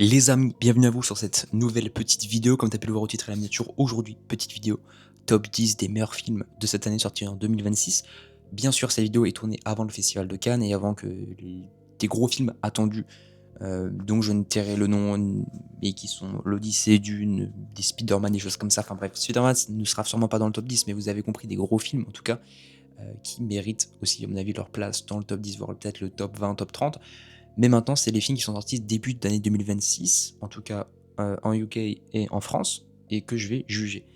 Les amis, bienvenue à vous sur cette nouvelle petite vidéo. Comme tu as pu le voir au titre et à la miniature, aujourd'hui, petite vidéo top 10 des meilleurs films de cette année sortis en 2026. Bien sûr, cette vidéo est tournée avant le Festival de Cannes et avant que des gros films attendus, dont je ne tairai le nom, mais qui sont l'Odyssée, Dune, des Spider-Man, des choses comme ça. Enfin bref, Spider-Man ne sera sûrement pas dans le top 10, mais vous avez compris, des gros films en tout cas, qui méritent aussi, à mon avis, leur place dans le top 10, voire peut-être le top 20, top 30. Mais maintenant, c'est les films qui sont sortis début d'année 2026, en tout cas en UK et en France, et que je vais juger.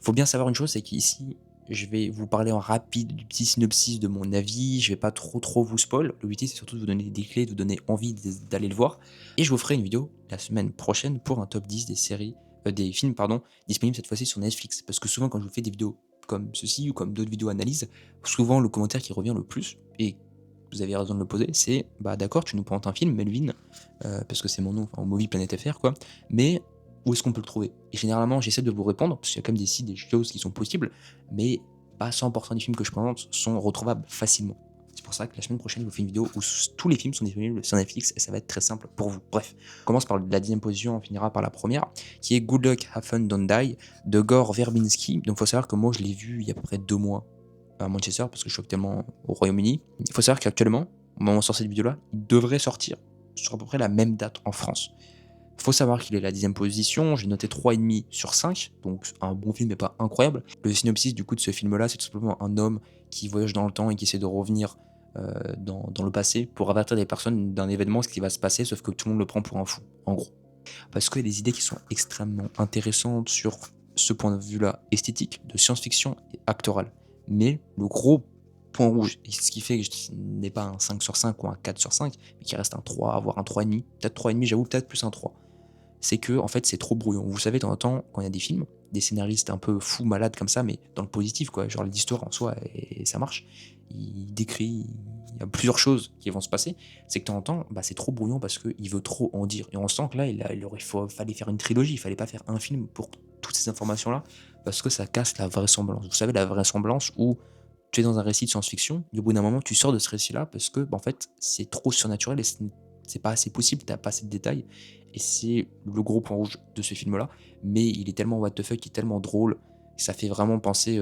Il faut bien savoir une chose, c'est qu'ici, je vais vous parler en rapide du petit synopsis de mon avis, je vais pas trop vous spoil. Le but c'est surtout de vous donner des clés, de vous donner envie d'aller le voir. Et je vous ferai une vidéo la semaine prochaine pour un top 10 des séries, des films pardon, disponibles cette fois-ci sur Netflix. Parce que souvent quand je vous fais des vidéos comme ceci ou comme d'autres vidéos analyses, souvent le commentaire qui revient le plus, et vous avez raison de le poser, c'est bah d'accord, tu nous présentes un film, Melvin, parce que c'est mon nom, enfin, Movie Planet FR, quoi, mais où est-ce qu'on peut le trouver? Et généralement, j'essaie de vous répondre, parce qu'il y a quand même des sites, des choses qui sont possibles, mais pas 100% des films que je présente sont retrouvables facilement. C'est pour ça que la semaine prochaine, je vous fais une vidéo où tous les films sont disponibles sur Netflix et ça va être très simple pour vous. Bref, on commence par la 10e position, on finira par la première, qui est Good Luck, Have Fun, Don't Die, de Gore Verbinski. Donc, il faut savoir que moi, je l'ai vu il y a à peu près 2 mois à Manchester, parce que je suis actuellement au Royaume-Uni. Il faut savoir qu'actuellement, au moment où on sort cette vidéo-là, il devrait sortir sur à peu près la même date en France. Il faut savoir qu'il est à la 10e position, j'ai noté 3,5 sur 5, donc un bon film mais pas incroyable. Le synopsis du coup de ce film-là, c'est tout simplement un homme qui voyage dans le temps et qui essaie de revenir dans le passé pour avertir des personnes d'un événement, ce qui va se passer, sauf que tout le monde le prend pour un fou, en gros. Parce qu'il y a des idées qui sont extrêmement intéressantes sur ce point de vue-là esthétique, de science-fiction et actoral. Mais le gros point rouge, et ce qui fait que ce n'est pas un 5 sur 5 ou un 4 sur 5, mais qui reste un 3, voire un 3,5, peut-être 3,5, j'avoue, peut-être plus un 3, c'est que en fait c'est trop brouillon. Vous savez, de temps en temps, quand il y a des films, des scénaristes un peu fous, malades comme ça, mais dans le positif, quoi, genre l'histoire en soi, et ça marche, il décrit, il y a plusieurs choses qui vont se passer, c'est que de temps en temps, bah, c'est trop brouillon parce qu'il veut trop en dire. Et on sent que là, fallait faire une trilogie, il fallait pas faire un film pour toutes ces informations-là, parce que ça casse la vraisemblance. Vous savez, la vraisemblance où tu es dans un récit de science-fiction, et au bout d'un moment, tu sors de ce récit-là parce que, bah, en fait, c'est trop surnaturel et c'est pas assez possible, t'as pas assez de détails. Et c'est le gros point rouge de ce film-là. Mais il est tellement what the fuck, il est tellement drôle, ça fait vraiment penser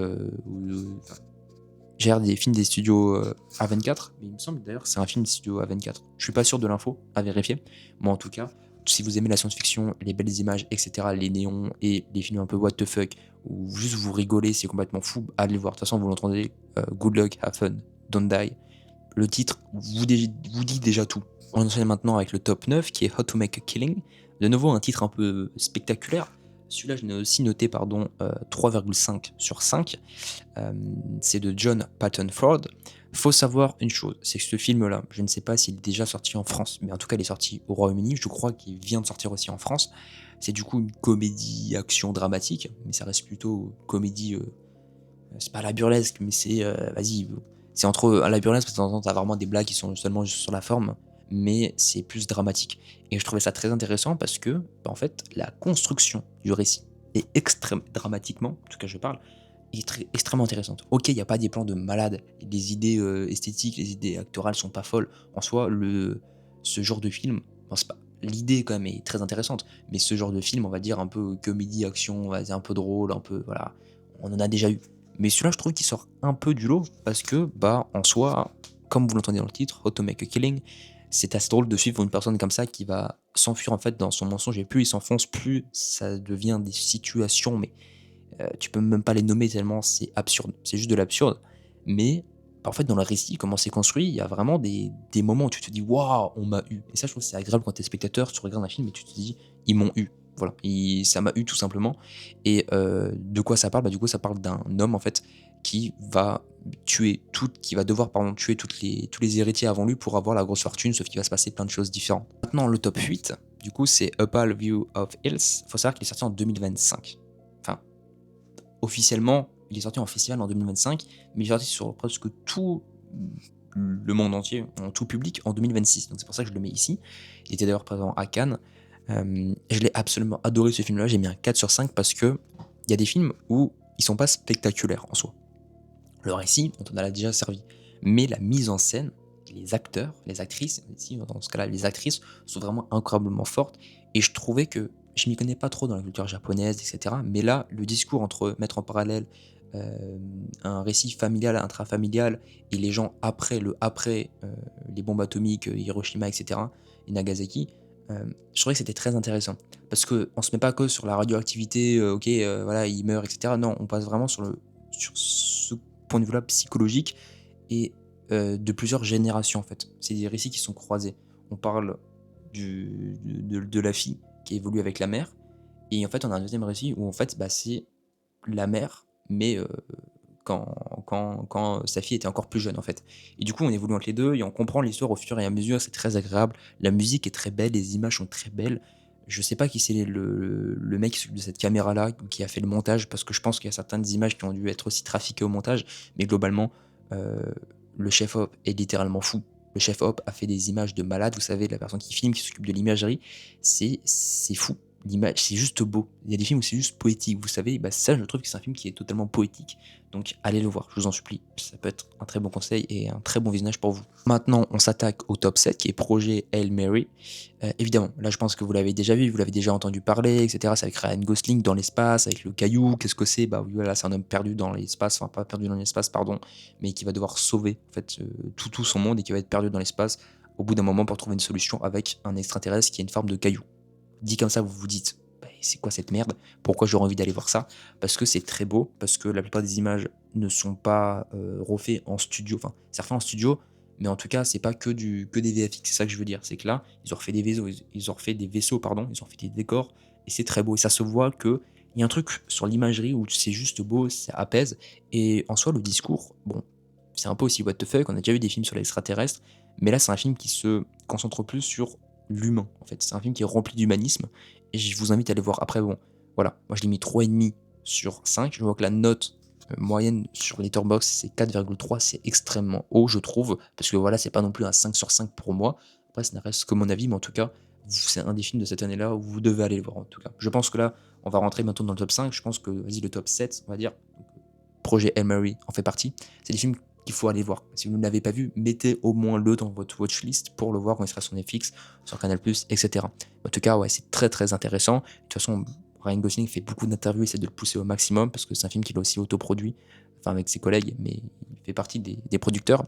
j'ai des films des studios A24, mais il me semble d'ailleurs que c'est un film des studios A24. Je suis pas sûr de l'info, à vérifier. Moi en tout cas, si vous aimez la science-fiction, les belles images, etc., les néons et les films un peu what the fuck, ou juste vous rigolez, c'est complètement fou, allez le voir. De toute façon, vous l'entendez, Good Luck, Have Fun, Don't Die. Le titre vous dit déjà tout. On enchaîne maintenant avec le top 9 qui est How to Make a Killing. De nouveau un titre un peu spectaculaire. Celui-là, je l'ai aussi noté 3,5 sur 5. C'est de John Patton Ford. Faut savoir une chose, c'est que ce film-là, je ne sais pas s'il est déjà sorti en France, mais en tout cas il est sorti au Royaume-Uni, je crois qu'il vient de sortir aussi en France. C'est du coup une comédie action dramatique, mais ça reste plutôt comédie, c'est pas la burlesque, mais c'est, vas-y, c'est entre à la burlesque, parce que de temps en temps t'as vraiment des blagues qui sont seulement juste sur la forme, mais c'est plus dramatique. Et je trouvais ça très intéressant parce que, bah, en fait, la construction du récit est extrême, dramatiquement, en tout cas je parle, extrêmement intéressante. Ok, il n'y a pas des plans de malade, les idées esthétiques, les idées actorales sont pas folles. En soi, ce genre de film, bon, c'est pas, l'idée quand même est très intéressante, mais ce genre de film, on va dire un peu comédie, action, on va dire un peu drôle, un peu, voilà, on en a déjà eu. Mais celui-là, je trouve qu'il sort un peu du lot parce que, bah, en soi, comme vous l'entendez dans le titre, How to Make a Killing, c'est assez drôle de suivre une personne comme ça qui va s'enfuir en fait dans son mensonge, et plus il s'enfonce, plus ça devient des situations, mais tu peux même pas les nommer tellement c'est absurde, c'est juste de l'absurde. Mais en fait, dans le récit, comment c'est construit, il y a vraiment des moments où tu te dis waouh, on m'a eu. Et ça, je trouve que c'est agréable quand tu es spectateur, tu regardes un film et tu te dis ils m'ont eu. Voilà, ça m'a eu tout simplement. Et de quoi ça parle? Bah, du coup, ça parle d'un homme en fait qui va qui va devoir pardon, tuer tous les héritiers avant lui pour avoir la grosse fortune, sauf qu'il va se passer plein de choses différentes. Maintenant, le top 8, du coup, c'est A Pale View of Hills. Faut savoir qu'il est sorti en 2025. Enfin, officiellement, il est sorti en festival en 2025, mais il est sorti sur presque tout le monde entier, en tout public, en 2026. Donc c'est pour ça que je le mets ici. Il était d'ailleurs présent à Cannes. Je l'ai absolument adoré ce film-là. J'ai mis un 4 sur 5 parce que il y a des films où ils sont pas spectaculaires en soi. Le récit, on en a déjà servi. Mais la mise en scène les acteurs, les actrices, ici dans ce cas-là, les actrices sont vraiment incroyablement fortes et je trouvais que je m'y connais pas trop dans la culture japonaise et cetera, mais là, le discours entre mettre en parallèle, un récit familial, intrafamilial et les gens après les bombes atomiques, Hiroshima et cetera et Nagasaki, je trouvais que c'était très intéressant. Parce qu'on se met pas que sur la radioactivité, OK, voilà, il meurt et cetera. Non, on passe vraiment sur ce point de vue-là psychologique et de plusieurs générations, en fait. C'est des récits qui sont croisés. On parle de la fille qui évolue avec la mère et en fait, on a un deuxième récit où en fait, bah, c'est la mère, mais quand quand sa fille était encore plus jeune, en fait. Et du coup, on évolue entre les 2 et on comprend l'histoire au fur et à mesure, c'est très agréable. La musique est très belle, les images sont très belles. Je sais pas qui c'est le mec qui s'occupe de cette caméra-là, qui a fait le montage, parce que je pense qu'il y a certaines images qui ont dû être aussi trafiquées au montage, mais globalement, heu, le chef op est littéralement fou. Le chef op a fait des images de malade, vous savez, la personne qui filme, qui s'occupe de l'imagerie, c'est fou. L'image, c'est juste beau. Il y a des films où c'est juste poétique, vous savez? Bah, ça, je trouve que c'est un film qui est totalement poétique. Donc allez le voir, je vous en supplie. Ça peut être un très bon conseil et un très bon visionnage pour vous. Maintenant, on s'attaque au top 7 qui est Projet Hail Mary. Évidemment, là je pense que vous l'avez déjà vu, vous l'avez déjà entendu parler, et cetera. C'est avec Ryan Gosling dans l'espace, avec le caillou. Qu'est-ce que c'est? Bah oui, voilà, c'est un homme perdu dans l'espace, enfin pas perdu dans l'espace, pardon, mais qui va devoir sauver en fait tout son monde et qui va être perdu dans l'espace au bout d'un moment pour trouver une solution avec un extraterrestre qui a une forme de caillou. Dit comme ça, vous vous dites: «Beh, c'est quoi cette merde? Pourquoi j'aurais envie d'aller voir ça?» Parce que c'est très beau, parce que la plupart des images ne sont pas, refaits en studio, enfin, c'est refait en studio, mais en tout cas, c'est pas que des VFX, c'est ça que je veux dire. C'est que là, ils ont refait des vaisseaux, ils ont refait des vaisseaux, pardon, ils ont fait des décors et c'est très beau et ça se voit qu'il y a un truc sur l'imagerie où c'est juste beau, ça apaise et en soi, le discours, bon, c'est un peu aussi what the fuck, on a déjà vu des films sur l'extraterrestre, mais là, c'est un film qui se concentre plus sur l'humain, en fait. C'est un film qui est rempli d'humanisme et je vous invite à aller voir. Après, bon, voilà, moi je l'ai mis 3,5 sur 5. Je vois que la note moyenne sur Letterboxd, c'est 4,3. C'est extrêmement haut, je trouve, parce que voilà, c'est pas non plus un 5 sur 5 pour moi. Après, ça ne reste que mon avis, mais en tout cas, c'est un des films de cette année-là où vous devez aller le voir, en tout cas. Je pense que là, on va rentrer bientôt dans le top 5. Je pense que, vas-y, le top 7, on va dire. Projet Hail Mary en fait partie. C'est des films qu'il faut aller voir. Si vous ne l'avez pas vu, mettez au moins le dans votre watchlist pour le voir quand il sera sur Netflix, sur Canal+, etc. En tout cas, ouais, c'est très très intéressant. De toute façon, Ryan Gosling fait beaucoup d'interviews, essaie de le pousser au maximum parce que c'est un film qu'il a aussi autoproduit, enfin avec ses collègues, mais il fait partie des producteurs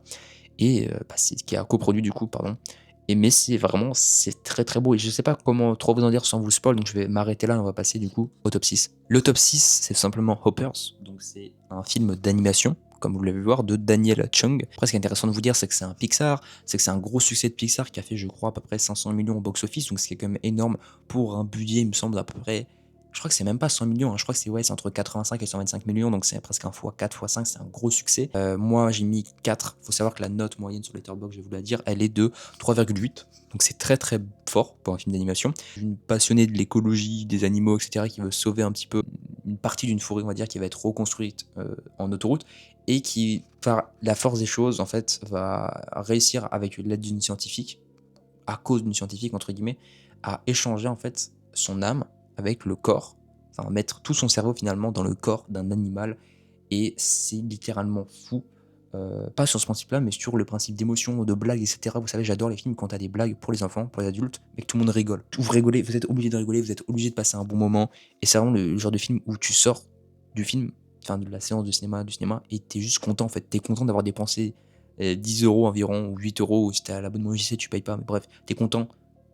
et bah, c'est qui a coproduit du coup, pardon. Et mais c'est vraiment, c'est très très beau et je sais pas comment trop vous en dire sans vous spoil, donc je vais m'arrêter là et on va passer du coup au top 6. Le top 6, c'est simplement Hoppers, donc c'est un film d'animation, comme vous l'avez vu voir, de Daniel Chung. Après, ce qui est intéressant de vous dire, c'est que c'est un Pixar, c'est que c'est un gros succès de Pixar qui a fait, je crois, à peu près 500 millions au box-office, donc ce qui est quand même énorme pour un budget, il me semble, d'à peu près. Je crois que c'est même pas 100 millions, hein, je crois que c'est ouais, c'est entre 85 et 125 millions, donc c'est presque un fois 4 fois 5, c'est un gros succès. Moi, j'ai mis 4. Faut savoir que la note moyenne sur Letterboxd, je vais vous la dire, elle est de 3,8. Donc c'est très très fort pour un film d'animation. Une passionnée de l'écologie, des animaux, etc., qui veut sauver un petit peu une partie d'une forêt, on va dire, qui va être reconstruite en autoroute et qui, par la force des choses, en fait, va réussir avec l'aide d'une scientifique, à cause d'une scientifique, entre guillemets, à échanger en fait son âme avec le corps, enfin mettre tout son cerveau finalement dans le corps d'un animal et c'est littéralement fou. Pas sur ce principe-là, mais sur le principe d'émotion, de blagues, et cetera. Vous savez, j'adore les films quand tu as des blagues pour les enfants, pour les adultes, mais que tout le monde rigole. Vous rigolez, vous êtes obligé de rigoler, vous êtes obligé de passer un bon moment. Et c'est vraiment le genre de film où tu sors du film, enfin de la séance de cinéma, du cinéma, et tu es juste content en fait. Tu es content d'avoir dépensé 10 € environ, ou 8 €, ou si tu as l'abonnement JC, tu payes pas, mais bref, tu es content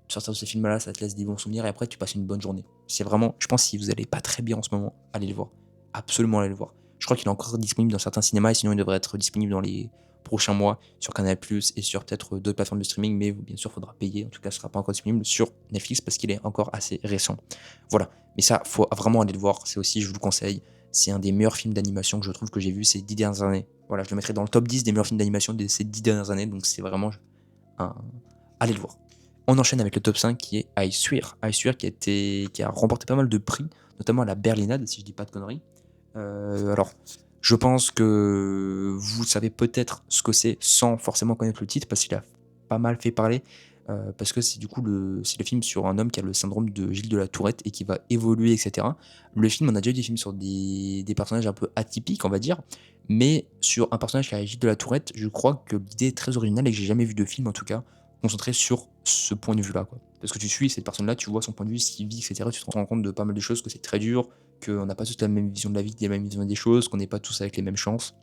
de sortir de ce film-là, ça te laisse des bons souvenirs, et après tu passes une bonne journée. C'est vraiment, je pense, si vous allez pas très bien en ce moment, allez le voir. Absolument, allez le voir. Je crois qu'il est encore disponible dans certains cinémas et sinon il devrait être disponible dans les prochains mois sur Canal+ et sur peut-être d'autres plateformes de streaming, mais bien sûr, il faudra payer. En tout cas, ce sera pas encore disponible sur Netflix parce qu'il est encore assez récent. Voilà. Mais ça, faut vraiment aller le voir. C'est aussi, je vous le conseille, c'est un des meilleurs films d'animation que je trouve que j'ai vu ces 10 dernières années. Voilà, je le mettrai dans le top 10 des meilleurs films d'animation de ces 10 dernières années, donc c'est vraiment un... Allez le voir. On enchaîne avec le top 5 qui est Aïssuir. Aïssuir qui a remporté pas mal de prix, notamment à la Berlinade, si je dis pas de conneries. Alors, je pense que vous savez peut-être ce que c'est sans forcément connaître le titre, parce qu'il a pas mal fait parler. parce que c'est du coup c'est le film sur un homme qui a le syndrome de Gilles de la Tourette et qui va évoluer et cetera. Le film, on a déjà eu des films sur des personnages un peu atypiques, on va dire, mais sur un personnage qui a Gilles de la Tourette, je crois que l'idée est très originale et que j'ai jamais vu de film, en tout cas, concentré sur ce point de vue-là, quoi. Parce que tu suis cette personne-là, tu vois son point de vue, ce qu'il vit et cetera, tu te rends compte de pas mal de choses, que c'est très dur, qu'on n'a pas tous la même vision de la vie, la même vision des choses, qu'on n'est pas tous avec les mêmes chances.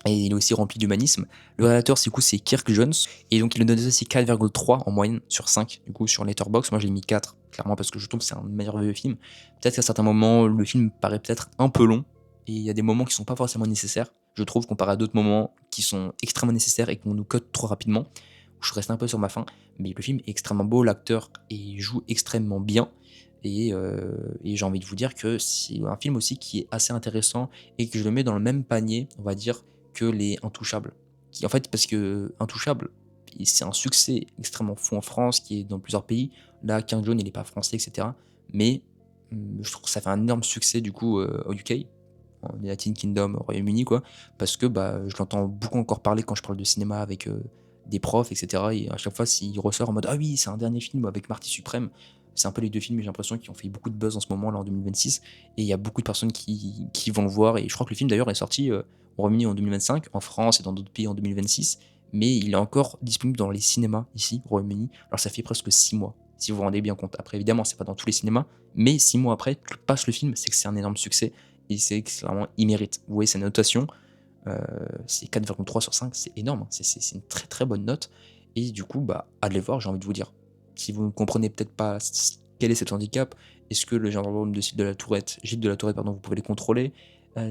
Et il est aussi rempli d'humanisme. Le réalisateur, du coup, c'est Kirk Jones. Et donc, il le donne aussi 4,3 en moyenne sur 5, du coup, sur Letterboxd. Moi, je l'ai mis 4, clairement, parce que je trouve que c'est un merveilleux film. Peut-être qu'à certains moments, le film paraît peut-être un peu long. Et il y a des moments qui sont pas forcément nécessaires, je trouve, comparé à d'autres moments qui sont extrêmement nécessaires et qu'on nous cut trop rapidement. Je reste un peu sur ma faim. Mais le film est extrêmement beau, l'acteur joue extrêmement bien. Et j'ai envie de vous dire que c'est un film aussi qui est assez intéressant et que je le mets dans le même panier, on va dire, que les Intouchables. Qui, en fait, parce que Intouchables, c'est un succès extrêmement fou en France, qui est dans plusieurs pays. Là, King John, il n'est pas français, etc. Mais je trouve que ça fait un énorme succès du coup au UK, en United Kingdom, au Royaume-Uni, quoi. Parce que bah, je l'entends beaucoup encore parler quand je parle de cinéma avec des profs, etc. Et à chaque fois, s'il ressort en mode ah oui, c'est un dernier film avec Marty Suprême. C'est un peu les deux films, j'ai l'impression, qui ont fait beaucoup de buzz en ce moment, là, en 2026. Et il y a beaucoup de personnes qui vont le voir. Et je crois que le film, d'ailleurs, est sorti au Royaume-Uni en 2025, en France et dans d'autres pays en 2026. Mais il est encore disponible dans les cinémas, ici, au Royaume-Uni. Alors, ça fait presque 6 mois, si vous vous rendez bien compte. Après, évidemment, c'est pas dans tous les cinémas. Mais 6 mois après, tu passes le film, c'est que c'est un énorme succès. Et c'est clairement, il mérite. Vous voyez sa notation, c'est 4,3 sur 5, c'est énorme. C'est une très très bonne note. Et du coup, bah, allez voir, j'ai envie de vous dire. Si vous ne comprenez peut-être pas quel est cet handicap, est-ce que le syndrome de Gilles de la Tourette, pardon, vous pouvez les contrôler,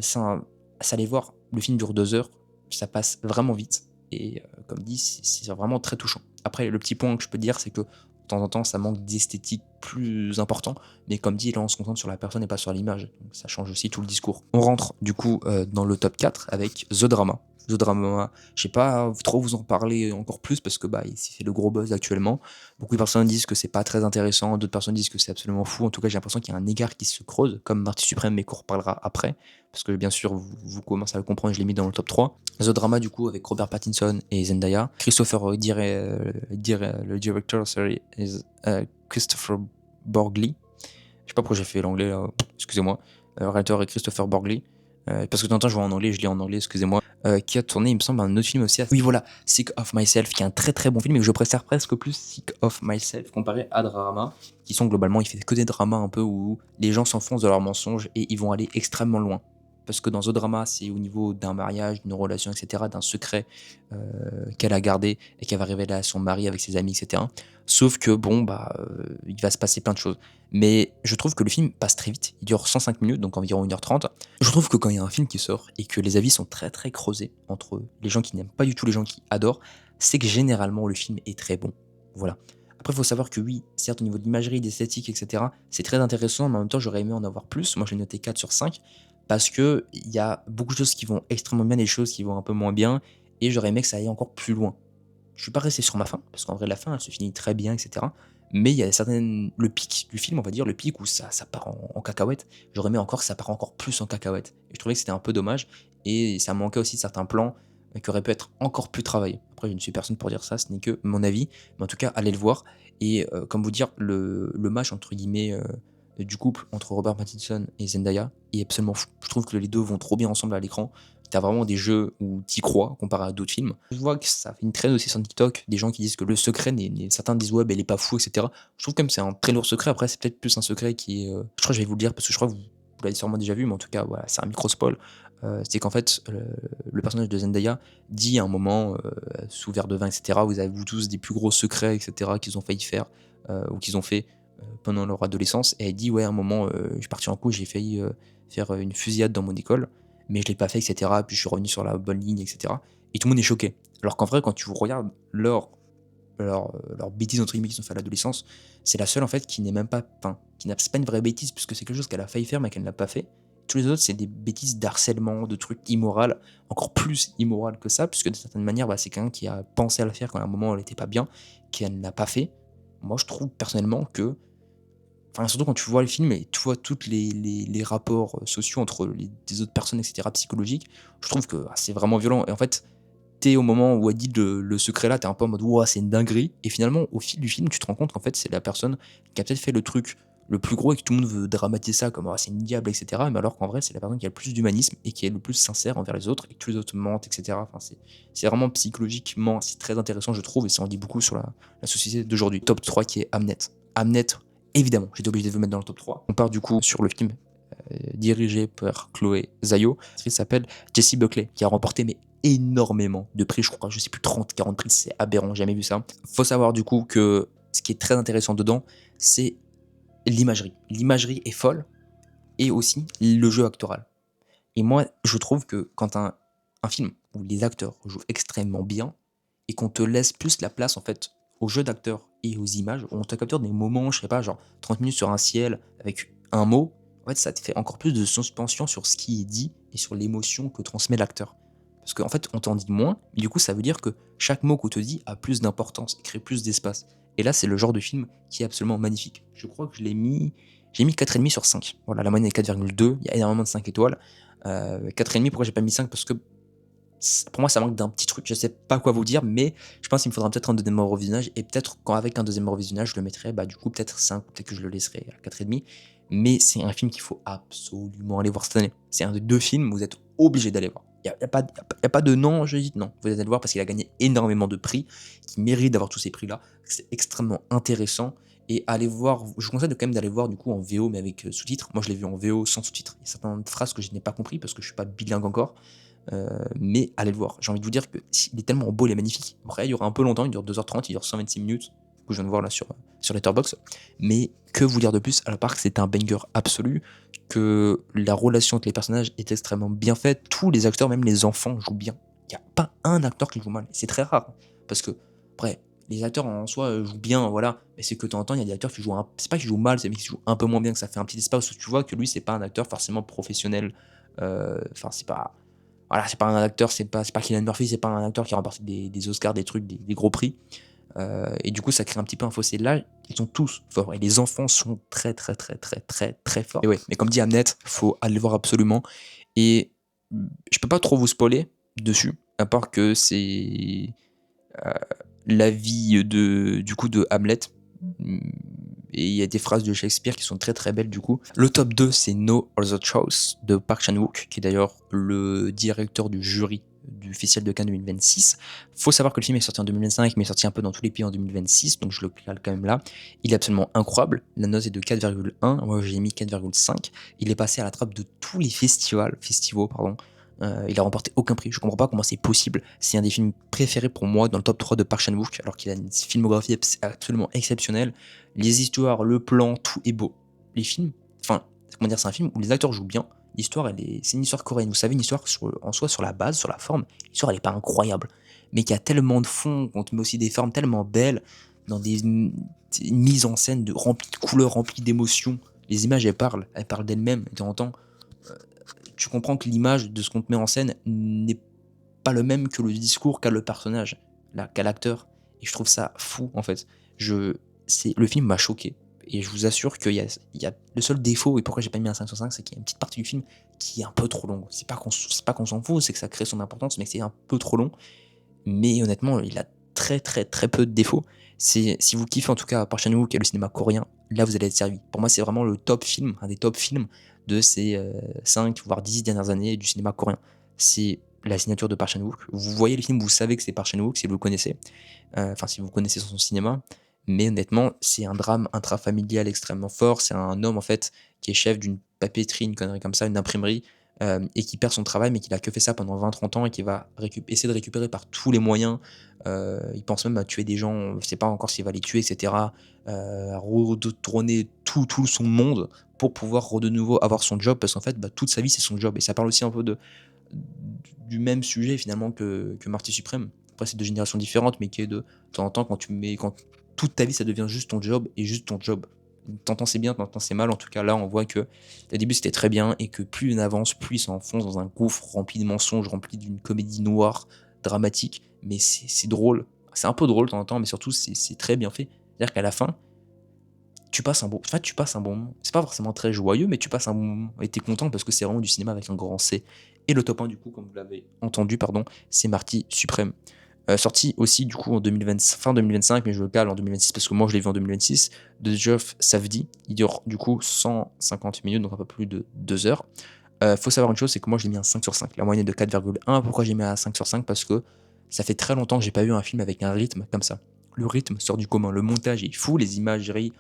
ça allez voir, le film dure 2 heures, ça passe vraiment vite. Et comme dit, c'est vraiment très touchant. Après, le petit point que je peux dire, c'est que de temps en temps, ça manque d'esthétique plus important. Mais comme dit, là, on se concentre sur la personne et pas sur l'image. Donc ça change aussi tout le discours. On rentre du coup dans le top 4 avec The Drama. The Drama, je sais pas trop vous en parler encore plus parce que bah, c'est le gros buzz actuellement. Beaucoup de personnes disent que c'est pas très intéressant, d'autres personnes disent que c'est absolument fou. En tout cas, j'ai l'impression qu'il y a un écart qui se creuse, comme Marty Suprême, mais qu'on reparlera après. Parce que bien sûr, vous commencez à le comprendre, je l'ai mis dans le top 3. The Drama, du coup, avec Robert Pattinson et Zendaya. Christopher le directeur, sorry, is Christopher Borgli. Je sais pas pourquoi j'ai fait l'anglais là, excusez-moi. Le réalisateur est Christopher Borgli. Parce que de temps en temps je vois en anglais, je lis en anglais, excusez-moi. Qui a tourné, il me semble, un autre film aussi. Oui, voilà, Sick of Myself, qui est un très très bon film et que je préfère presque plus Sick of Myself comparé à Drama, qui sont globalement, il fait que des dramas un peu où les gens s'enfoncent dans leurs mensonges et ils vont aller extrêmement loin. Parce que dans The Drama, c'est au niveau d'un mariage, d'une relation, etc., d'un secret qu'elle a gardé et qu'elle va révéler à son mari avec ses amis, etc. Sauf que bon, bah, il va se passer plein de choses. Mais je trouve que le film passe très vite. Il dure 105 minutes, donc environ 1h30. Je trouve que quand il y a un film qui sort et que les avis sont très très creusés entre les gens qui n'aiment pas du tout, les gens qui adorent, c'est que généralement le film est très bon. Voilà. Après, il faut savoir que oui, certes, au niveau de l'imagerie, d'esthétique, etc., c'est très intéressant, mais en même temps, j'aurais aimé en avoir plus. Moi, je l'ai noté 4 sur 5 parce que il y a beaucoup de choses qui vont extrêmement bien, des choses qui vont un peu moins bien, et j'aurais aimé que ça aille encore plus loin. Je suis pas resté sur ma fin, parce qu'en vrai, la fin, elle se finit très bien, etc. Mais il y a certaines. Le pic du film, on va dire, le pic où ça part en cacahuète, j'aurais aimé encore que ça part encore plus en cacahuète. Et je trouvais que c'était un peu dommage, et ça manquait aussi de certains plans qui auraient pu être encore plus travaillés. Après, je ne suis personne pour dire ça, ce n'est que mon avis, mais en tout cas, allez le voir. Et comme vous dire, le match, entre guillemets, du couple entre Robert Pattinson et Zendaya est absolument fou. Je trouve que les deux vont trop bien ensemble à l'écran. T'as vraiment des jeux où t'y crois comparé à d'autres films. Je vois que ça fait une traîne aussi sur TikTok, des gens qui disent que le secret, certains disent ouais, ben, il est pas fou, etc. Je trouve comme c'est un très lourd secret. Après, c'est peut-être plus un secret qui est. Je crois que je vais vous le dire parce que je crois que vous l'avez sûrement déjà vu, mais en tout cas, voilà, c'est un micro-spoil. C'est qu'en fait, le personnage de Zendaya dit à un moment, sous verre de vin, etc., vous avez vous tous des plus gros secrets, etc., qu'ils ont failli faire ou qu'ils ont fait pendant leur adolescence. Et elle dit ouais, à un moment, je suis parti en couille, j'ai failli faire une fusillade dans mon école mais je l'ai pas fait, etc. Puis je suis revenu sur la bonne ligne, etc. Et tout le monde est choqué. Alors qu'en vrai, quand tu regardes leur bêtise entre guillemets qu'ils ont fait à l'adolescence, c'est la seule en fait qui n'est même pas, enfin, qui n'a c'est pas une vraie bêtise puisque c'est quelque chose qu'elle a failli faire mais qu'elle n'a pas fait. Tous les autres, c'est des bêtises d'harcèlement, de trucs immoraux, encore plus immoral que ça, puisque de certaine manière, bah, c'est quelqu'un qui a pensé à le faire quand à un moment elle était pas bien, qu'elle n'a pas fait. Moi, je trouve personnellement que enfin, surtout quand tu vois le film et tu vois toutes les rapports, sociaux entre les autres personnes et cetera, psychologiques, je trouve que, c'est vraiment violent et en fait, t'es au moment où elle dit le secret là, t'es un peu en mode ouah, c'est une dinguerie. Et finalement, au fil du film, tu te rends compte qu'en fait, c'est la personne qui a peut-être fait le truc le plus gros et que tout le monde veut dramatiser ça comme ah, c'est une diable, etc. Mais alors qu'en vrai, c'est la personne qui a le plus d'humanisme et qui est le plus sincère envers les autres et que tous les autres mentent, etc. Enfin, c'est vraiment psychologiquement, c'est très intéressant, je trouve, et ça en dit beaucoup sur la société d'aujourd'hui. Top 3 qui est Hamnet. Hamnet, évidemment, j'étais obligé de vous mettre dans le top 3. On part du coup sur le film dirigé par Chloé Zhao. L'actrice s'appelle Jessie Buckley, qui a remporté mais énormément de prix, je crois, je sais plus, 30, 40 prix, c'est aberrant, jamais vu ça. Faut savoir du coup que ce qui est très intéressant dedans, c'est l'imagerie. L'imagerie est folle, et aussi le jeu actoral. Et moi, je trouve que quand un film où les acteurs jouent extrêmement bien, et qu'on te laisse plus la place en fait au jeu d'acteurs et aux images, où on te capture des moments, je sais pas, genre 30 minutes sur un ciel avec un mot, en fait ça te fait encore plus de suspension sur ce qui est dit et sur l'émotion que transmet l'acteur. Parce qu'en fait on t'en dit moins, mais du coup ça veut dire que chaque mot qu'on te dit a plus d'importance et crée plus d'espace. Et là c'est le genre de film qui est absolument magnifique. Je crois que j'ai mis 4,5 sur 5. Voilà, la moyenne est 4,2, il y a énormément de 5 étoiles. 4,5, pourquoi j'ai pas mis 5? Parce que pour moi, ça manque d'un petit truc, je sais pas quoi vous dire, mais je pense qu'il me faudra peut-être un deuxième revisionnage, et peut-être qu'avec un deuxième revisionnage, je le mettrai, bah, du coup, peut-être 5, peut-être que je le laisserai à 4,5, mais c'est un film qu'il faut absolument aller voir cette année. C'est un des 2 films où vous êtes obligé d'aller voir. Il y a pas de non, je dis non, vous allez le voir parce qu'il a gagné énormément de prix, qui mérite d'avoir tous ces prix-là, c'est extrêmement intéressant, et allez voir, je vous conseille quand même d'aller voir du coup en VO, mais avec sous-titres. Moi, je l'ai vu en VO sans sous-titres. Il y a certaines phrases que je n'ai pas compris parce que je suis pas bilingue encore, mais allez le voir. J'ai envie de vous dire qu'il est tellement beau, il est magnifique. Après, il y aura un peu longtemps, il dure 2h30, il dure 126 minutes. Du coup, je viens de voir là sur Letterboxd. Mais que vous dire de plus, à la part que c'est un banger absolu, que la relation entre les personnages est extrêmement bien faite. Tous les acteurs, même les enfants, jouent bien. Il n'y a pas un acteur qui joue mal. C'est très rare. Parce que, après, les acteurs en soi jouent bien, voilà. Mais c'est que de temps en temps, il y a des acteurs qui jouent c'est pas qu'ils jouent mal, c'est qu'ils jouent un peu moins bien, que ça fait un petit espace où tu vois que lui, c'est pas un acteur forcément professionnel. Enfin, c'est pas. Voilà, c'est pas un acteur, c'est pas Cillian Murphy, c'est pas un acteur qui a remporté des Oscars, des trucs, des gros prix. Et du coup, ça crée un petit peu un fossé. Là, ils sont tous forts. Et les enfants sont très, très, très, très, très, très forts. Et ouais, mais comme dit Hamnet, faut aller le voir absolument. Et je peux pas trop vous spoiler dessus, à part que c'est la vie du coup de Hamlet. Et il y a des phrases de Shakespeare qui sont très très belles du coup. Le top 2, c'est No Other Choice de Park Chan-wook, qui est d'ailleurs le directeur du jury du Festival de Cannes 2026. Faut savoir que le film est sorti en 2025, mais est sorti un peu dans tous les pays en 2026, donc je le cale quand même là. Il est absolument incroyable. La note est de 4,1, moi j'ai mis 4,5. Il est passé à la trappe de tous les festivals, pardon. Il a remporté aucun prix. Je comprends pas comment c'est possible. C'est un des films préférés pour moi dans le top 3 de Park Chan-wook, alors qu'il a une filmographie absolument exceptionnelle. Les histoires, le plan, tout est beau. Les films, enfin, comment dire, c'est un film où les acteurs jouent bien. L'histoire, c'est une histoire coréenne. Vous savez, une histoire en soi, sur la base, sur la forme, l'histoire, elle est pas incroyable. Mais qu'il y a tellement de fond, qu'on te met aussi des formes tellement belles, dans des mises en scène remplies de couleurs, remplies d'émotions. Les images, elles parlent d'elles-mêmes. Et de temps en temps, tu comprends que l'image de ce qu'on te met en scène n'est pas le même que le discours qu'a le personnage, qu'a l'acteur. Et je trouve ça fou, en fait. Le film m'a choqué. Et je vous assure qu'il y a le seul défaut, et pourquoi j'ai pas mis un 5 sur 5, c'est qu'il y a une petite partie du film qui est un peu trop longue. C'est pas qu'on s'en fout, c'est que ça crée son importance, mais que c'est un peu trop long. Mais honnêtement, il a très très très peu de défauts. Si vous kiffez en tout cas Park Chan-wook et le cinéma coréen, là vous allez être servi. Pour moi, c'est vraiment le top film, un des top films de ces 5 voire 10 dernières années du cinéma coréen. C'est la signature de Park Chan-wook. Vous voyez le film, vous savez que c'est Park Chan-wook si vous le connaissez. Enfin, si vous connaissez son cinéma. Mais honnêtement, c'est un drame intrafamilial extrêmement fort. C'est un homme en fait qui est chef d'une papeterie, une connerie comme ça, une imprimerie, et qui perd son travail, mais qui n'a que fait ça pendant 20-30 ans et qui va essayer de récupérer par tous les moyens. Il pense même à tuer des gens, on ne sait pas encore s'il va les tuer, etc. À retourner tout son monde pour pouvoir de nouveau avoir son job, parce qu'en fait, toute sa vie, c'est son job. Et ça parle aussi un peu du même sujet finalement que Marty Suprême. Après, c'est 2 générations différentes, mais qui est de temps en temps, quand toute ta vie, ça devient juste ton job et juste ton job. T'entends c'est bien, t'entends c'est mal. En tout cas, là, on voit que au début c'était très bien et que plus on avance, plus il s'enfonce dans un gouffre rempli de mensonges, rempli d'une comédie noire, dramatique. Mais c'est drôle. C'est un peu drôle de temps en temps, mais surtout c'est très bien fait. C'est-à-dire qu'à la fin, tu passes un bon en fait, tu passes un bon moment. C'est pas forcément très joyeux, mais tu passes un bon moment et tu content parce que c'est vraiment du cinéma avec un grand C. Et le top 1 du coup, comme vous l'avez entendu, pardon, c'est Marty Suprême. Sorti aussi du coup en 2020 fin 2025, mais je le cale en 2026 parce que moi je l'ai vu en 2026, de Geoff Savdi. Il dure du coup 150 minutes, donc un peu plus de 2 heures. Faut savoir une chose, c'est que moi je l'ai mis un 5 sur 5. La moyenne est de 4,1. Pourquoi j'ai mis un 5 sur 5? Parce que ça fait très longtemps que j'ai pas vu un film avec un rythme comme ça. Le rythme sort du commun, le montage est fou, les imageries,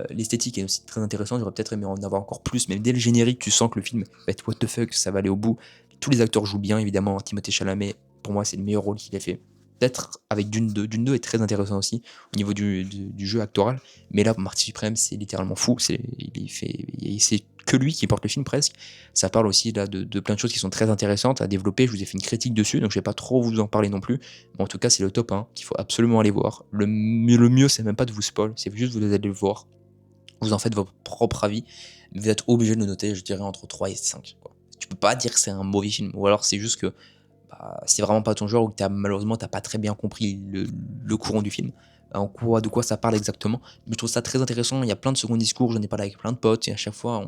l'esthétique est aussi très intéressante. J'aurais peut-être aimé en avoir encore plus, mais dès le générique, tu sens que le film va être what the fuck, ça va aller au bout. Tous les acteurs jouent bien, évidemment. Timothée Chalamet, pour moi, c'est le meilleur rôle qu'il a fait. Peut-être avec Dune 2. Dune 2 est très intéressant aussi au niveau du jeu actoral. Mais là, Marty Suprême, c'est littéralement fou. C'est que lui qui porte le film presque. Ça parle aussi là de plein de choses qui sont très intéressantes à développer. Je vous ai fait une critique dessus, donc je vais pas trop vous en parler non plus. Mais en tout cas, c'est le top 1 qu'il faut absolument aller voir. Le mieux, c'est même pas de vous spoil, c'est juste vous allez le voir. Vous en faites votre propre avis. Mais vous êtes obligé de le noter, je dirais, entre 3 et 5. Quoi. Tu peux pas dire que c'est un mauvais film. Ou alors c'est juste que bah, c'est vraiment pas ton genre ou que malheureusement t'as pas très bien compris le courant du film. De quoi ça parle exactement. Mais je trouve ça très intéressant. Il y a plein de seconds discours, j'en ai parlé avec plein de potes et à chaque fois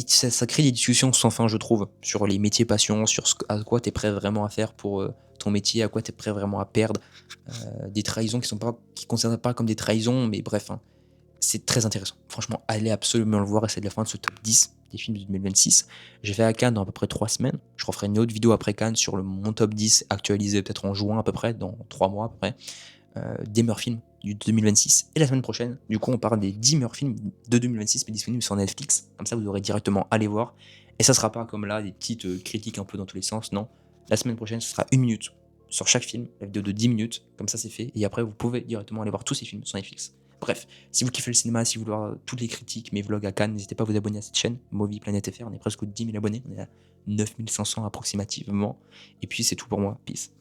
ça crée des discussions sans fin, je trouve, sur les métiers passion, sur à quoi tu es prêt vraiment à faire pour ton métier, à quoi tu es prêt vraiment à perdre, des trahisons qui ne concernent pas comme des trahisons, mais bref, hein, c'est très intéressant. Franchement, allez absolument le voir et c'est la fin de ce top 10 des films de 2026. J'ai fait à Cannes dans à peu près 3 semaines. Je referai une autre vidéo après Cannes sur mon top 10 actualisé peut-être en juin à peu près, dans 3 mois à peu près des meilleurs films du 2026. Et la semaine prochaine, du coup, on parle des 10 meilleurs films de 2026, mais disponibles sur Netflix. Comme ça, vous aurez directement à les voir. Et ça sera pas comme là, des petites critiques un peu dans tous les sens. Non, la semaine prochaine, ce sera 1 minute sur chaque film, la vidéo de 10 minutes. Comme ça, c'est fait. Et après, vous pouvez directement aller voir tous ces films sur Netflix. Bref, si vous kiffez le cinéma, si vous voulez voir toutes les critiques, mes vlogs à Cannes, n'hésitez pas à vous abonner à cette chaîne, Movie Planet FR. On est presque 10 000 abonnés. On est à 9 500 approximativement. Et puis, c'est tout pour moi. Peace.